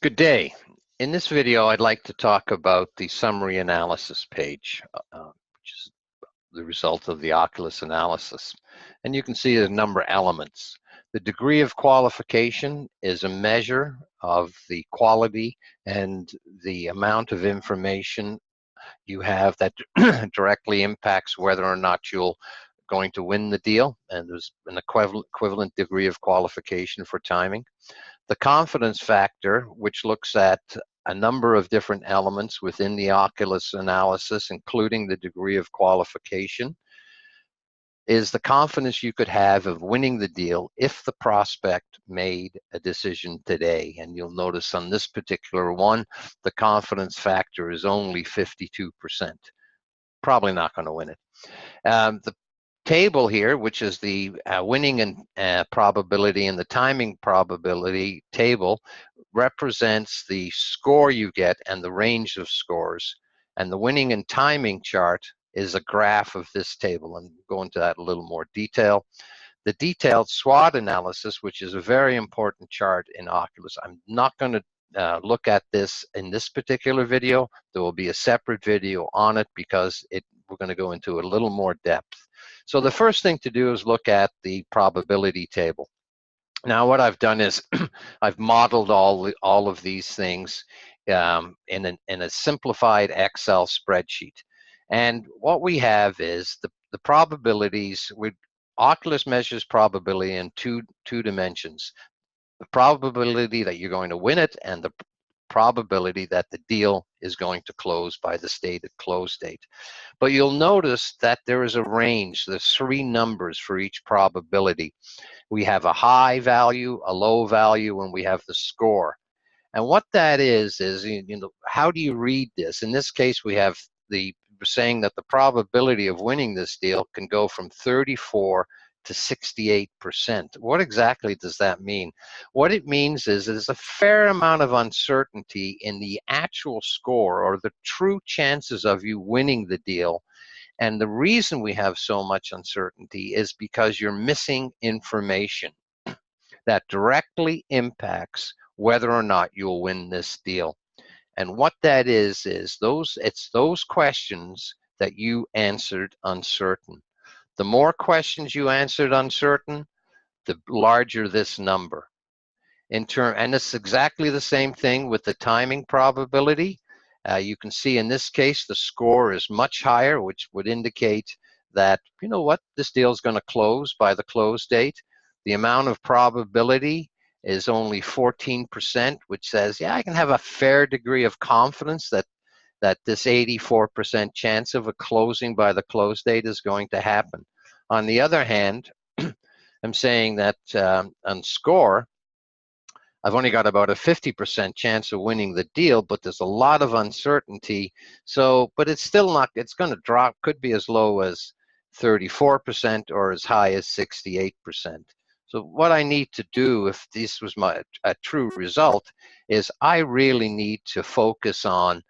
Good day. In this video, I'd like to talk about the summary analysis page, which is the result of the Occulus analysis. And you can see a number of elements. The degree of qualification is a measure of the quality and the amount of information you have that directly impacts whether or not you're going to win the deal. And there's an equivalent degree of qualification for timing. The confidence factor, which looks at a number of different elements within the Occulus analysis, including the degree of qualification, is the confidence you could have of winning the deal if the prospect made a decision today. And you'll notice on this particular one, the confidence factor is only 52%. Probably not going to win it. The table here, which is the winning and probability and the timing probability table, represents the score you get and the range of scores. And the winning and timing chart is a graph of this table. And we'll go into that in a little more detail. The detailed SWOT analysis, which is a very important chart in Occulus. I'm not going to look at this in this particular video. There will be a separate video on it because we're going to go into a little more depth. So the first thing to do is look at the probability table. Now what I've done is I've modeled all of these things in a simplified Excel spreadsheet. And what we have is the probabilities. Occulus measures probability in two dimensions. The probability that you're going to win it and the probability that the deal is going to close by the stated close date. But you'll notice that there is a range. There's 3 numbers for each probability. We have a high value, a low value, and we have the score. And what that is how do you read this? In this case, we have saying that the probability of winning this deal can go from 34 to 68%. What exactly does that mean? What it means is there's a fair amount of uncertainty in the actual score or the true chances of you winning the deal. And the reason we have so much uncertainty is because you're missing information that directly impacts whether or not you'll win this deal. And what that is it's those questions that you answered uncertain. The more questions you answered uncertain, the larger this number. And it's exactly the same thing with the timing probability. You can see in this case, the score is much higher, which would indicate that, you know what, this deal is going to close by the close date. The amount of probability is only 14%, which says, yeah, I can have a fair degree of confidence that this 84% chance of a closing by the close date is going to happen. On the other hand, I'm saying that on score, I've only got about a 50% chance of winning the deal, but there's a lot of uncertainty. So, but it's still not, it's going to drop, could be as low as 34% or as high as 68%. So what I need to do, if this was a true result, is I really need to focus on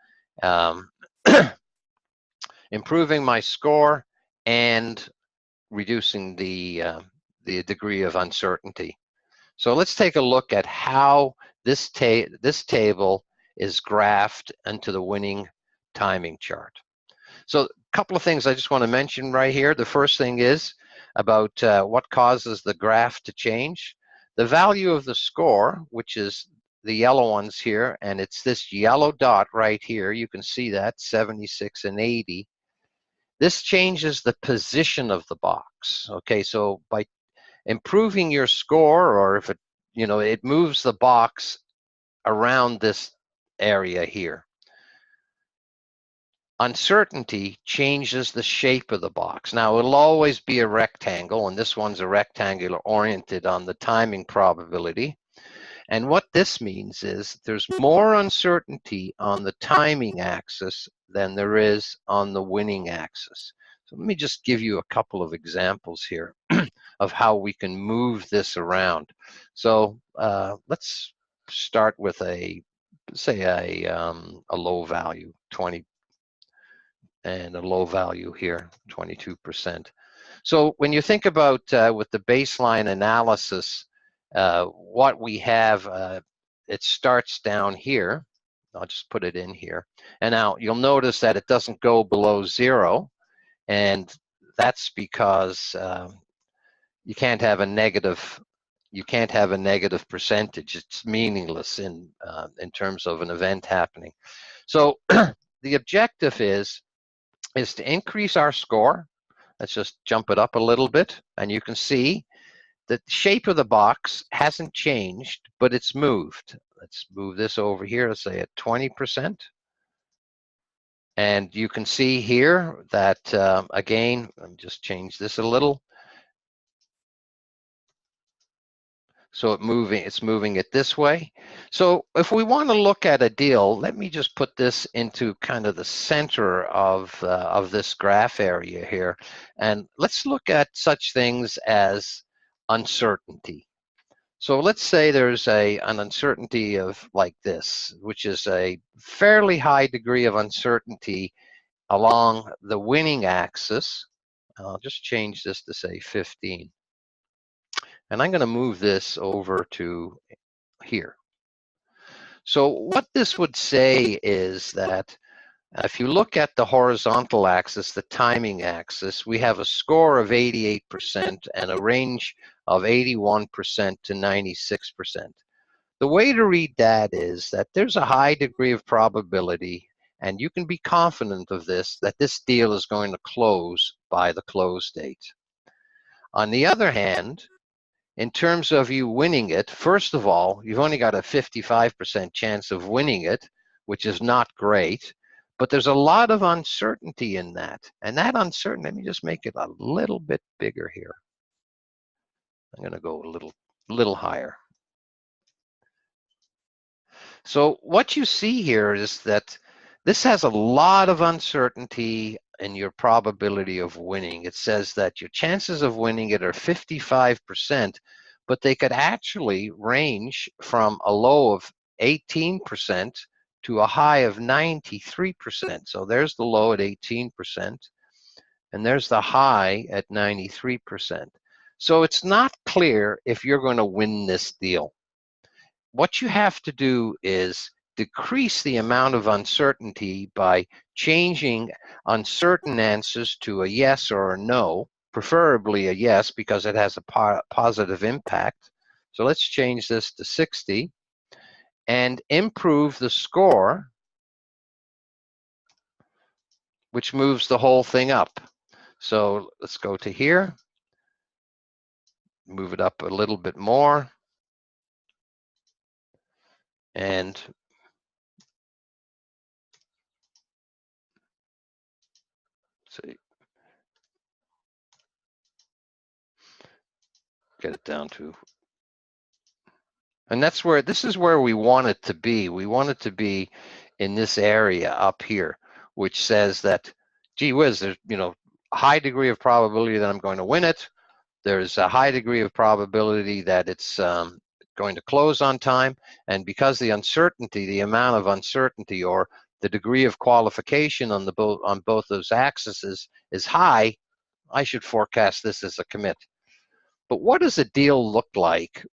improving my score and reducing the degree of uncertainty. So let's take a look at how this table is graphed into the winning timing chart. So a couple of things I just want to mention right here. The first thing is about what causes the graph to change. The value of the score, which is the yellow ones here, and it's this yellow dot right here. You can see that 76 and 80. This changes the position of the box. Okay, so by improving your score, or if it moves the box around this area here. Uncertainty changes the shape of the box. Now, it'll always be a rectangle, and this one's a rectangular oriented on the timing probability. And what this means is there's more uncertainty on the timing axis than there is on the winning axis. So let me just give you a couple of examples here of how we can move this around. So let's start with say a low value, 20, and a low value here, 22%. So when you think about with the baseline analysis, what we have it starts down here. I'll just put it in here. And now you'll notice that it doesn't go below 0. And that's because you can't have a negative percentage. It's meaningless in terms of an event happening. So the objective is to increase our score. Let's just jump it up a little bit, and you can see the shape of the box hasn't changed, but it's moved. Let's move this over here, let's say at 20%. And you can see here that, again, let me just change this a little. So it's moving it this way. So if we want to look at a deal, let me just put this into kind of the center of this graph area here. And let's look at such things as uncertainty. So let's say there's an uncertainty of like this, which is a fairly high degree of uncertainty along the winning axis. I'll just change this to say 15. And I'm going to move this over to here. So what this would say is that if you look at the horizontal axis, the timing axis, we have a score of 88% and a range of 81% to 96%. The way to read that is that there's a high degree of probability, and you can be confident of this, that this deal is going to close by the close date. On the other hand, in terms of you winning it, first of all, you've only got a 55% chance of winning it, which is not great, but there's a lot of uncertainty in that. And that uncertainty, let me just make it a little bit bigger here. I'm going to go a little higher. So what you see here is that this has a lot of uncertainty in your probability of winning. It says that your chances of winning it are 55%, but they could actually range from a low of 18% to a high of 93%. So there's the low at 18%, and there's the high at 93%. So it's not clear if you're going to win this deal. What you have to do is decrease the amount of uncertainty by changing uncertain answers to a yes or a no, preferably a yes because it has a positive impact. So let's change this to 60 and improve the score, which moves the whole thing up. So let's go to here, move it up a little bit more, and see, get it down to, and this is where we want it to be. We want it to be in this area up here, which says that, gee whiz, there's a high degree of probability that I'm going to win it. There's a high degree of probability that it's going to close on time, and because the uncertainty, the amount of uncertainty or the degree of qualification on both those axes is high, I should forecast this as a commit. But what does a deal look like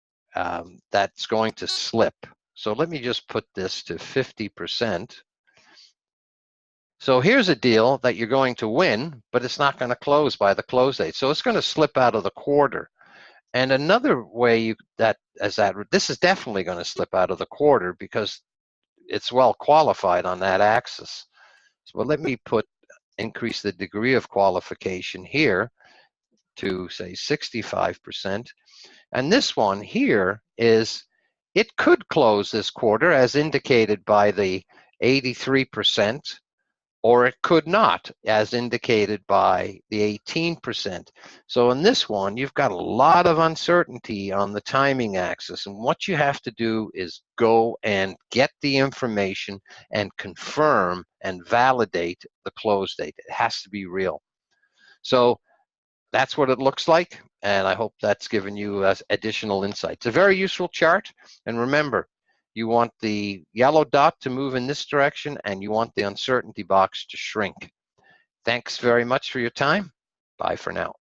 that's going to slip? So let me just put this to 50%. So here's a deal that you're going to win, but it's not going to close by the close date. So it's going to slip out of the quarter. And another way this is definitely going to slip out of the quarter because it's well qualified on that axis. So let me increase the degree of qualification here to say 65%. And this one here it could close this quarter as indicated by the 83%, or it could not, as indicated by the 18%. So in this one, you've got a lot of uncertainty on the timing axis, and what you have to do is go and get the information and confirm and validate the close date. It has to be real. So that's what it looks like, and I hope that's given you additional insight. It's a very useful chart, and remember, you want the yellow dot to move in this direction, and you want the uncertainty box to shrink. Thanks very much for your time. Bye for now.